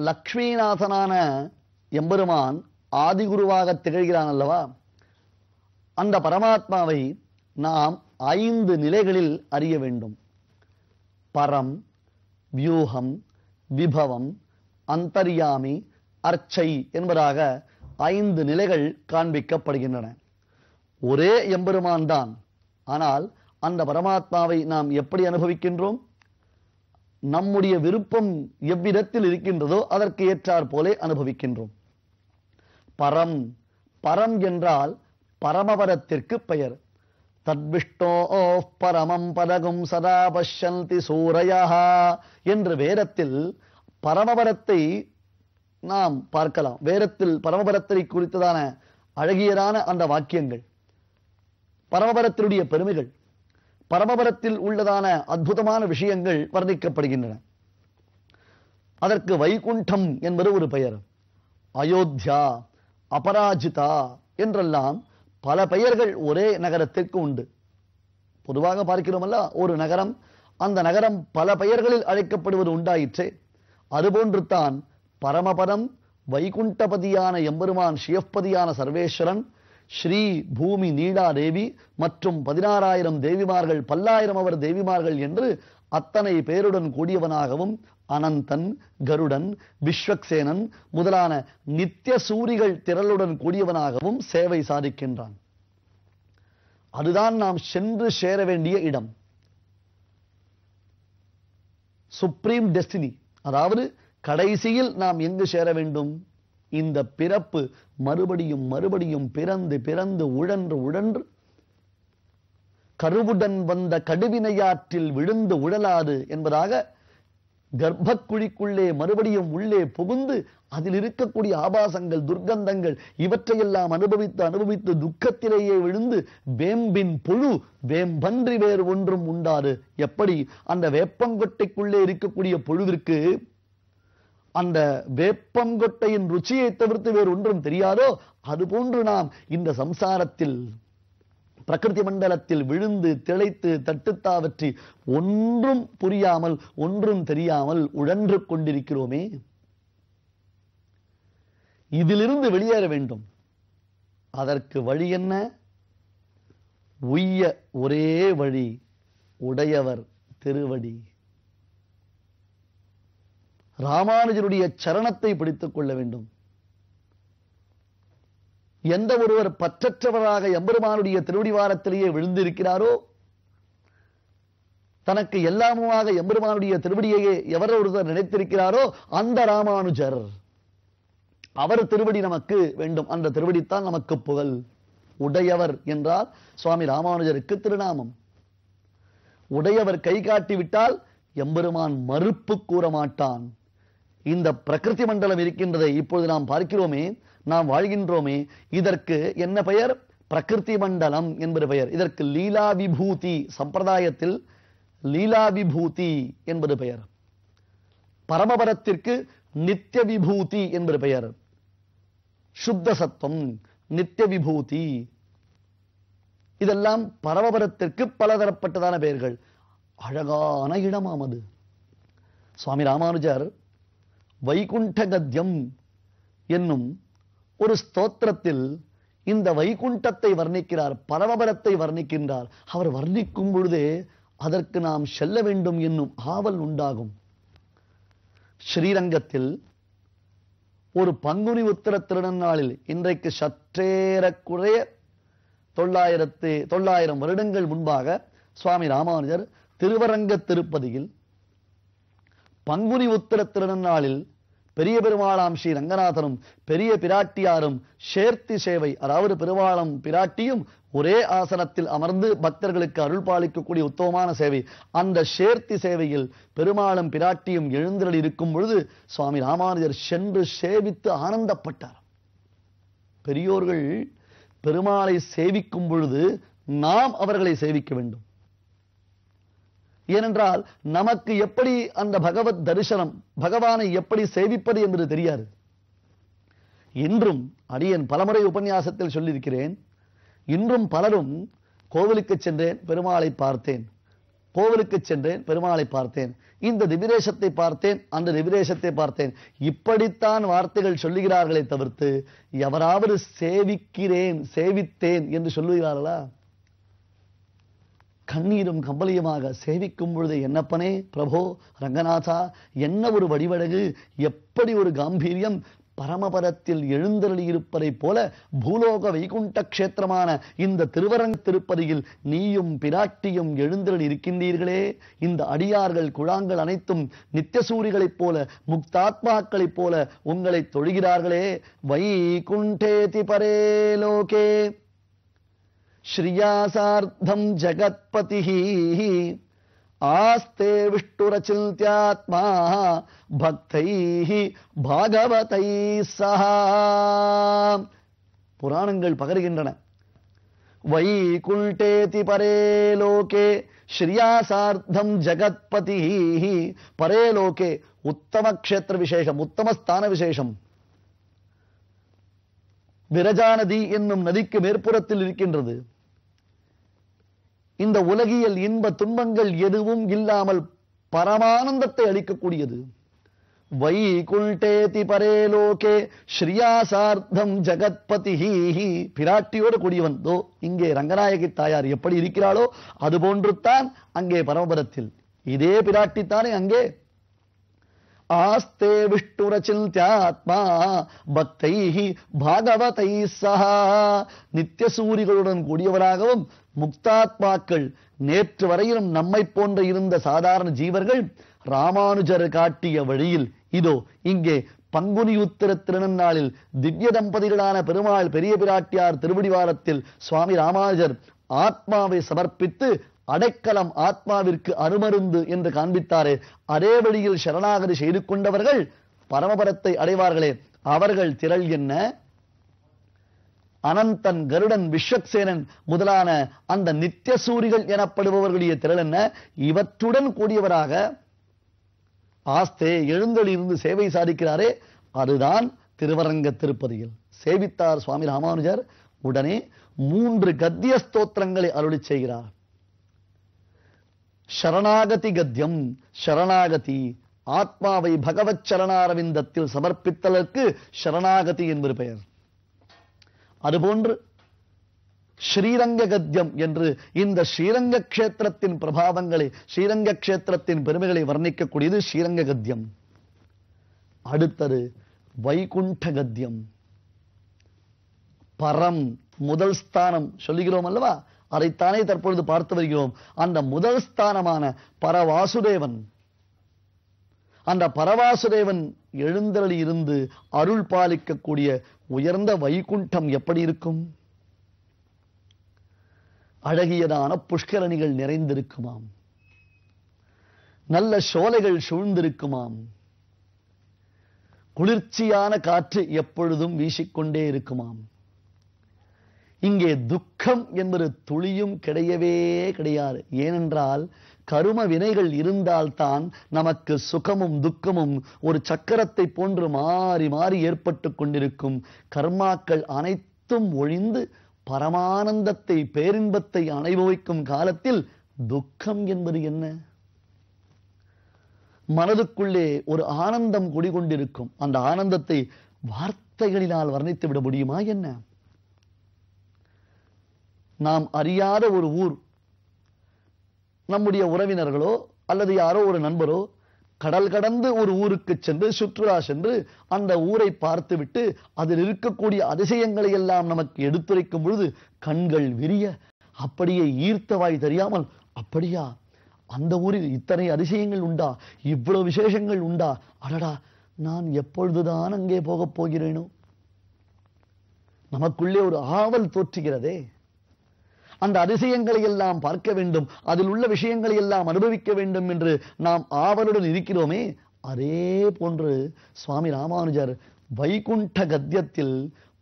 லக்ஷ்மிநாதனான எம்பெருமான் ஆதிகுருவாக திகழ்கிறான் அல்லவா? அந்த பரமாத்மாவை நாம் 5 நிலைகளில் அறிய வேண்டும். பரம், வியூகம், விபவம், அந்தர்யாமி, அர்ச்சை என்பதாக 5 நிலைகள் காண்பிக்கப்படுகின்றன. ஒரே எம்பெருமான் தான். ஆனால் அந்த பரமாத்மாவை நாம் எப்படி அனுபவிக்கின்றோம்? நம்முடைய விருப்பம் எவ்விதத்தில் இருக்கின்றதோ அதற்கு ஏற்றாற் போலே அனுபவிக்கின்றோம். பரம், பரம் என்றால் பரமபரத்திற்கு பெயர். தத்விஷ்ணோ பரமம் பதகும் சதா பஷ்யந்தி சூரயः என்று வேதத்தில் பரமபரத்தை நாம் பார்க்கலாம். வேதத்தில் பரமபரத்தை குறித்ததான அழகியதான அந்த வாக்கியங்கள், பரமபரத்தினுடைய பெருமைகள், பரமபரத்தில் உள்ளதான அற்புதமான விஷயங்கள் வர்ணிக்கப்படுகின்றன. அதற்கு வைகுண்டம் என்பது ஒரு பெயர். அயோத்தியா, அபராஜிதா என்றெல்லாம் பல பெயர்கள் ஒரே நகரத்திற்கு உண்டு. பொதுவாக பார்க்கிறோமல்ல, ஒரு நகரம், அந்த நகரம் பல பெயர்களில் அழைக்கப்படுவது உண்டாயிற்றே. அதுபோன்று தான் பரமபதம் வைகுண்டபதியான எம்பெருமான் ஸ்ரீயப்பதியான சர்வேஸ்வரன், ஸ்ரீ பூமி நீலா தேவி மற்றும் 16,000 தேவிமார்கள், 10,000 அவர் தேவிமார்கள் என்று அத்தனை பேருடன் கூடியவனாகவும் அனந்தன், கருடன், விஸ்வக்சேனன் முதலான நித்திய சூரிகள் திரளுடன் கூடியவனாகவும் சேவை சாதிக்கின்றான். அதுதான் நாம் சென்று சேர வேண்டிய இடம், சுப்ரீம் டெஸ்டினி. அதாவது கடைசியில் நாம் எங்கு சேர வேண்டும்? இந்த பிறப்பு மறுபடியும் மறுபடியும் பிறந்து பிறந்து உழன்று உழன்று கருவுடன் வந்த கடுவினையாற்றில் விழுந்து உழலாது என்பதாக கர்ப்பக்குழிக்குள்ளே மறுபடியும் உள்ளே புகுந்து அதில் இருக்கக்கூடிய ஆபாசங்கள், துர்க்கந்தங்கள் இவற்றையெல்லாம் அனுபவித்து அனுபவித்து துக்கத்திலேயே விழுந்து வேம்பின் புழு வேம்பன்றி வேறு ஒன்றும் உண்டாது. எப்படி அந்த வேப்பங்கொட்டைக்குள்ளே இருக்கக்கூடிய புழுவிற்கு அந்த வேப்பங்கொட்டையின் ருச்சியை தவிர்த்து வேறு ஒன்றும் தெரியாதோ, அதுபோன்று நாம் இந்த சம்சாரத்தில் பிரகிருதி மண்டலத்தில் விழுந்து திளைத்து தட்டுத்தாவற்றி ஒன்றும் புரியாமல் ஒன்றும் தெரியாமல் உழன்று கொண்டிருக்கிறோமே. இதிலிருந்து வெளியேற வேண்டும். அதற்கு வழி என்ன? உய்ய ஒரே வழி உடையவர் திருவடி. ராமானுஜருடைய சரணத்தை பிடித்துக் கொள்ள வேண்டும். எந்த ஒருவர் பற்றற்றவராக எம்பெருமானுடைய திருவடிவாரத்திலேயே விழுந்திருக்கிறாரோ, தனக்கு எல்லாமுமாக எம்பெருமானுடைய திருவடியையே எவர் ஒருவர் நினைத்திருக்கிறாரோ அந்த ராமானுஜர், அவர் திருவடி நமக்கு வேண்டும். அந்த திருவடித்தான் நமக்கு புகழ். உடையவர் என்றால் சுவாமி ராமானுஜருக்கு திருநாமம். உடையவர் கை காட்டிவிட்டால் எம்பெருமான் மறுப்பு கூற மாட்டான். இந்த பிரகிருதி மண்டலம் இருக்கின்றதை இப்பொழுது நாம் பார்க்கிறோமே, நாம் வாழ்கின்றோமே, இதற்கு என்ன பெயர்? பிரகிருதி மண்டலம் என்பது பெயர். இதற்கு லீலா விபூதி, சம்பிரதாயத்தில் லீலா விபூதி என்பது பெயர். பரமபரத்திற்கு நித்திய விபூதி என்பது பெயர். சுத்த சத்துவம், நித்திய விபூதி, இதெல்லாம் பரமபரத்திற்கு பலதரப்பட்டதான பெயர்கள். அழகான இடமாம் அது. சுவாமி ராமானுஜர் வைகுண்ட கத்யம் என்னும் ஒரு ஸ்தோத்திரத்தில் இந்த வைகுண்டத்தை வர்ணிக்கிறார், பரமபரத்தை வர்ணிக்கின்றார். அவர் வர்ணிக்கும் பொழுதே அதற்கு நாம் செல்ல வேண்டும் என்னும் ஆவல் உண்டாகும். ஸ்ரீரங்கத்தில் ஒரு பங்குனி உத்திர திருநன்னாளில், இன்றைக்கு சற்றேறக்குறைய 900 வருடங்கள் முன்பாக சுவாமி ராமானுஜர் திருவரங்க திருப்பதியில் பங்குனி உத்திர திருநன்னாளில் பெரிய பெருமாளாம் ஸ்ரீ ரங்கநாதனும் பெரிய பிராட்டியாரும் சேர்த்தி சேவை, அதாவது பெருமாளும் பிராட்டியும் ஒரே ஆசனத்தில் அமர்ந்து பக்தர்களுக்கு அருள் பாலிக்கக்கூடிய உத்தமமான சேவை. அந்த சேர்த்தி சேவையில் பெருமாளும் பிராட்டியும் எழுந்தருளி இருக்கும் பொழுது சுவாமி ராமானுஜர் சென்று சேவித்து ஆனந்தப்பட்டார். பெரியோர்கள் பெருமாளை சேவிக்கும் பொழுது நாம் அவர்களை சேவிக்க வேண்டும். ஏனென்றால் நமக்கு எப்படி அந்த பகவத் தரிசனம், பகவானை எப்படி சேவிப்பது என்பது தெரியாது. இன்றும் அடியேன் பலமுறை உபன்யாசத்தில் சொல்லியிருக்கிறேன், இன்றும் பலரும் கோவிலுக்கு சென்றேன், பெருமாளை பார்த்தேன், கோவிலுக்கு சென்றேன், பெருமாளை பார்த்தேன், இந்த திவிதேசத்தை பார்த்தேன், அந்த திவிதேசத்தை பார்த்தேன், இப்படித்தான் வார்த்தைகள் சொல்லுகிறார்களே தவிர்த்து எவராவது சேவிக்கிறேன், சேவித்தேன் என்று சொல்லுகிறார்களா? கண்ணீரும் கம்பளியுமாக சேவிக்கும் பொழுது, என்னப்பனே பிரபோ ரங்கநாதா, என்ன ஒரு வடிவழகு, எப்படி ஒரு காம்பீரியம், பரமபதத்தில் எழுந்தருளியிருப்பதை போல பூலோக வைகுண்ட கஷேத்திரமான இந்த திருவரங்க திருப்பதியில் நீயும் பிராட்டியும் எழுந்தருளி இருக்கின்றீர்களே. இந்த அடியார்கள் குழாங்கள் அனைத்தும் நித்தியசூரிகளைப் போல முக்தாத்மாக்களைப் போல உங்களை தொழுகிறார்களே. வைகுண்டேதி பரேலோகே ஸ்ரீயாசார்த்தம் ஜகத்பதிஹி ஆஸ்தே விஷ்ணுரச்சில்த்யாத்மா பக்தைஹி பாகவதைः சஹா. புராணங்கள் பகருகின்றன. வைகுண்டேதி பரேலோகே ஸ்ரீயாசார்த்தம் ஜகத்பதிஹி. பரேலோகே உத்தம க்ஷேத்திர விசேஷம், உத்தம ஸ்தான விசேஷம். விரஜா நதி என்னும் நதிக்கு மேற்புறத்தில் இருக்கின்றது. இந்த உலகியல் இன்ப துன்பங்கள் எதுவும் இல்லாமல் பரமானந்தத்தை அளிக்கக்கூடியது. வைகுண்டேதி பரேலோகே ஸ்ரீயாசார்த்தம் ஜகத்பதிஹி. பிராட்டியோடு கூடியவன். தோ இங்கே ரங்கநாயகி தாயார் எப்படி இருக்கிறாளோ அதுபோன்று தான் அங்கே பரமபதத்தில் இதே பிராட்டித்தானே அங்கே. ஆஸ்தே விஷ்ணுரச்சில்த்யாத்மா பக்தைஹி பாகவதைः சஹா. நித்தியசூரிகளுடன் கூடியவராகவும் முக்தாத்மாக்கள், நேற்று வரையிலும் நம்மை போன்ற இருந்த சாதாரண ஜீவர்கள் ராமானுஜர் காட்டிய வழியில் இதோ இங்கே பங்குனி உத்திர திருநன்னாளில் திவ்ய தம்பதிகளான பெருமாள் பெரிய பிராட்டியார் திருவடிவாரத்தில் சுவாமி ராமானுஜர் ஆத்மாவை சமர்ப்பித்து அடைக்கலம் ஆத்மாவிற்கு அருமருந்து என்று காண்பித்தாரே, அதே வழியில் சரணாகதி செய்து கொண்டவர்கள் பரமபதத்தை அடைவார்களே. அவர்கள் திரள் என்ன? அனந்தன், கருடன், விஸ்வக்சேனன் முதலான அந்த நித்தியசூரிகள் எனப்படுபவர்களுடைய திரள் என்ன? இவற்றுடன் கூடியவராக ஆஸ்தே எழுந்தொழிலிருந்து சேவை சாதிக்கிறாரே, அதுதான் திருவரங்க திருப்பதியில் சேவித்தார் சுவாமி ராமானுஜர். உடனே 3 கத்திய ஸ்தோத்திரங்களை அருளி செய்கிறார். சரணாகதி கத்தியம். சரணாகதி ஆத்மாவை பகவத் சரணாரவிந்தத்தில் சமர்ப்பித்ததற்கு சரணாகதி என்பது பெயர். அதுபோன்று ஸ்ரீரங்க கத்தியம் என்று இந்த ஸ்ரீரங்க கஷேத்திரத்தின் பிரபாவங்களை, ஸ்ரீரங்க கஷேத்திரத்தின் பெருமைகளை வர்ணிக்கக்கூடியது ஸ்ரீரங்க கத்தியம். அடுத்தது வைகுண்ட கத்தியம். பரம் முதல் ஸ்தானம் சொல்லுகிறோம் அல்லவா, அதைத்தானே தற்பொழுது பார்த்து வருகிறோம். அந்த முதல் ஸ்தானமான பரவாசுதேவன், அந்த பரவாசுதேவன் எழுந்தருளி இருந்து அருள் பாலிக்கக்கூடிய உயர்ந்த வைகுண்டம் எப்படி இருக்கும்? அழகியதான புஷ்கரணிகள் நிறைந்திருக்குமாம், நல்ல சோலைகள் சூழ்ந்திருக்குமாம், குளிர்ச்சியான காற்று எப்பொழுதும் வீசிக்கொண்டே இருக்குமாம். இங்கே துக்கம் என்பது துளியும் கிடையவே கிடையாது. ஏனென்றால் கரும வினைகள் இருந்தால்தான் நமக்கு சுகமும் துக்கமும் ஒரு சக்கரத்தை போன்று மாறி மாறி ஏற்பட்டு கொண்டிருக்கும். கர்மாக்கள் அனைத்தும் ஒழிந்து பரமானந்தத்தை, பேரின்பத்தை அனுபவிக்கும் காலத்தில் துக்கம் என்பது என்ன? மனதுக்குள்ளே ஒரு ஆனந்தம் குடிகொண்டிருக்கும். அந்த ஆனந்தத்தை வார்த்தைகளினால் வர்ணித்து விட முடியுமா என்ன? நாம் அறியாத ஒரு ஊர், நம்முடைய உறவினர்களோ அல்லது யாரோ ஒரு நண்பரோ கடல் கடந்து ஒரு ஊருக்கு சென்று சுற்றுலா சென்று அந்த ஊரை பார்த்துவிட்டு அதில் இருக்கக்கூடிய அதிசயங்களை எல்லாம் நமக்கு எடுத்துரைக்கும் பொழுது கண்கள் விரிய அப்படியே ஈர்த்தவாய் தெரியாமல், அப்படியா அந்த ஊரில் இத்தனை அதிசயங்கள் உண்டா, இவ்வளவு விசேஷங்கள் உண்டா, அடடா நான் எப்பொழுதுதான் அங்கே போகப் போகிறேனோ? நமக்குள்ளே ஒரு ஆவல் தோற்றுகிறதே. அந்த அதிசயங்களை எல்லாம் பார்க்க வேண்டும், அதில் உள்ள விஷயங்களை எல்லாம் அனுபவிக்க வேண்டும் என்று நாம் ஆவலுடன் இருக்கிறோமே. அதே போன்று சுவாமி ராமானுஜர் வைகுண்ட கத்தியத்தில்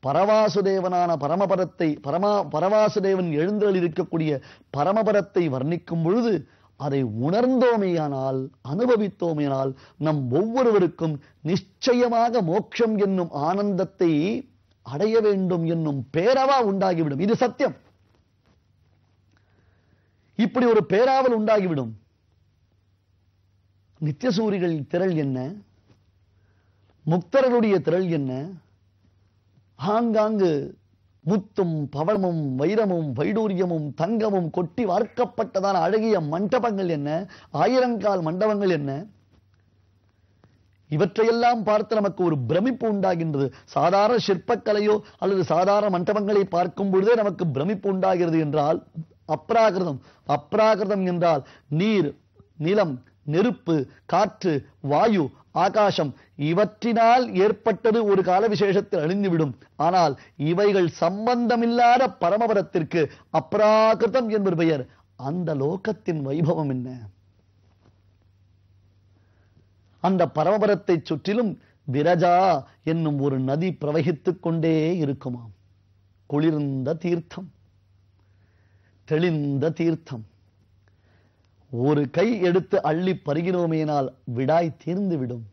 பரவாசுதேவனான பரமபதத்தை, பரவாசுதேவன் எழுந்தருளி இருக்கக்கூடிய பரமபதத்தை வர்ணிக்கும் பொழுது அதை உணர்ந்தோமேயானால், அனுபவித்தோமேயானால் நம் ஒவ்வொருவருக்கும் நிச்சயமாக மோட்சம் என்னும் ஆனந்தத்தை அடைய வேண்டும் என்னும் பேரவா உண்டாகிவிடும். இது சத்தியம். இப்படி ஒரு பேராவல் உண்டாகிவிடும். நித்தியசூரிகள் திரள் என்ன, முக்தர்களுடைய திரள் என்ன, ஆங்காங்கு முத்தும் பவளமும் வைரமும் வைடூரியமும் தங்கமும் கொட்டி வார்க்கப்பட்டதான அழகிய மண்டபங்கள் என்ன, ஆயிரங்கால் மண்டபங்கள் என்ன, இவற்றையெல்லாம் பார்த்து நமக்கு ஒரு பிரமிப்பு உண்டாகின்றது. சாதாரண சிற்பக்கலையோ அல்லது சாதாரண மண்டபங்களை பார்க்கும் பொழுதே நமக்கு பிரமிப்பு உண்டாகிறது என்றால் அப்ராகிருதம். அப்ராகிருதம் என்றால் நீர், நிலம், நெருப்பு, காற்று, வாயு, ஆகாசம் இவற்றினால் ஏற்பட்டது ஒரு கால விசேஷத்தில் அழிந்துவிடும். ஆனால் இவைகள் சம்பந்தமில்லாத பரமபதத்திற்கு அப்ராகிருதம் என்பது பெயர். அந்த லோகத்தின் வைபவம் என்ன? அந்த பரமபதத்தை சுற்றிலும் விரஜா என்னும் ஒரு நதி பிரவகித்துக் கொண்டே இருக்குமாம். குளிர்ந்த தீர்த்தம், தெளிந்த தீர்த்தம். ஒரு கை எடுத்து அள்ளி பருகினோமேனால் விடாய் தீர்ந்து விடும்.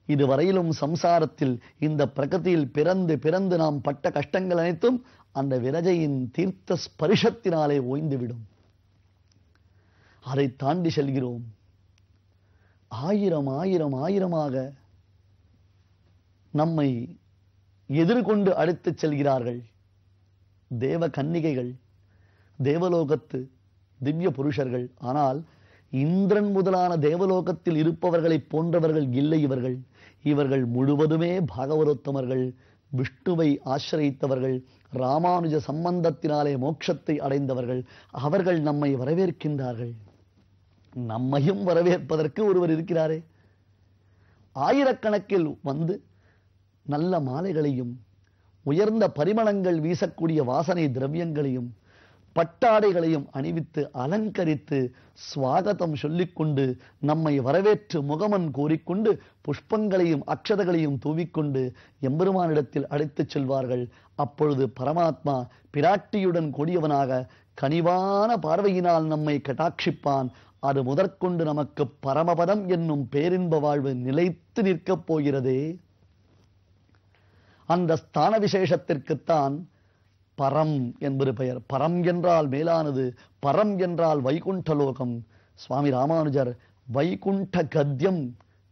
இதுவரையிலும் சம்சாரத்தில் இந்த பிரகதியில் பிறந்து பிறந்து நாம் பட்ட கஷ்டங்கள் அனைத்தும் அந்த விரஜையின் தீர்த்த ஸ்பரிஷத்தினாலே ஓய்ந்துவிடும். அதை தாண்டி செல்கிறோம். ஆயிரம் ஆயிரம் ஆயிரமாக நம்மை எதிர்கொண்டு அழைத்துச் செல்கிறார்கள் தேவ கன்னிகைகள், தேவலோகத்து திவ்ய புருஷர்கள். ஆனால் இந்திரன் முதலான தேவலோகத்தில் இருப்பவர்களை போன்றவர்கள் இல்லை இவர்கள். இவர்கள் முழுவதுமே பாகவதோத்தமர்கள், விஷ்ணுவை ஆசிரித்தவர்கள், ராமானுஜ சம்பந்தத்தினாலே மோட்சத்தை அடைந்தவர்கள். அவர்கள் நம்மை வரவேற்கின்றார்கள். நம்மையும் வரவேற்பதற்கு ஒருவர் இருக்கிறாரே. ஆயிரக்கணக்கில் வந்து நல்ல மாலைகளையும் உயர்ந்த பரிமளங்கள் வீசக்கூடிய வாசனை திரவியங்களையும் பட்டாடைகளையும் அணிவித்து அலங்கரித்து ஸ்வாகதம் சொல்லிக்கொண்டு நம்மை வரவேற்று முகமன் கூறிக்கொண்டு புஷ்பங்களையும் அக்ஷதங்களையும் தூவிக்கொண்டு எம்பெருமானிடத்தில் அழைத்துச் செல்வார்கள். அப்பொழுது பரமாத்மா பிராட்டியுடன் கூடியவனாக கனிவான பார்வையினால் நம்மை கட்டாட்சிப்பான். அது முதற்கொண்டு நமக்கு பரமபதம் என்னும் பேரின்ப வாழ்வு நிலைத்து நிற்கப் போகிறதே. அந்த ஸ்தான விசேஷத்திற்குத்தான் பரம் என்பது பெயர். பரம் என்றால் மேலானது, பரம் என்றால் வைகுண்டலோகம். சுவாமி ராமானுஜர் வைகுண்ட கத்யம்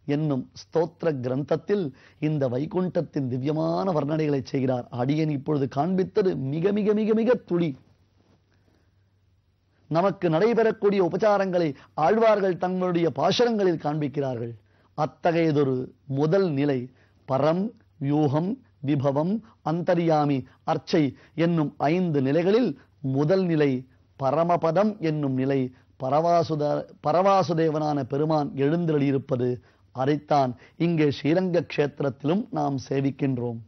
என்னும் ஸ்தோத்திர கிரந்தத்தில் இந்த வைகுண்டத்தின் திவ்யமான வர்ணனைகளை செய்கிறார். அடியன் இப்பொழுது காண்பித்தது மிக மிக மிக மிக துளி. நமக்கு நடைபெறக்கூடிய உபச்சாரங்களை ஆழ்வார்கள் தங்களுடைய பாசுரங்களில் காண்பிக்கிறார்கள். அத்தகையதொரு முதல் நிலை பரம், வியூகம், விபவம், அந்தர்யாமி, அர்ச்சை என்னும் 5 நிலைகளில் முதல் நிலை பரமபதம் என்னும் நிலை. பரவாசுதேவனான பெருமான் எழுந்தருளியிருப்பது. அதைத்தான் இங்கே ஸ்ரீரங்க க்ஷேத்திரத்திலும் நாம் சேவிக்கின்றோம்.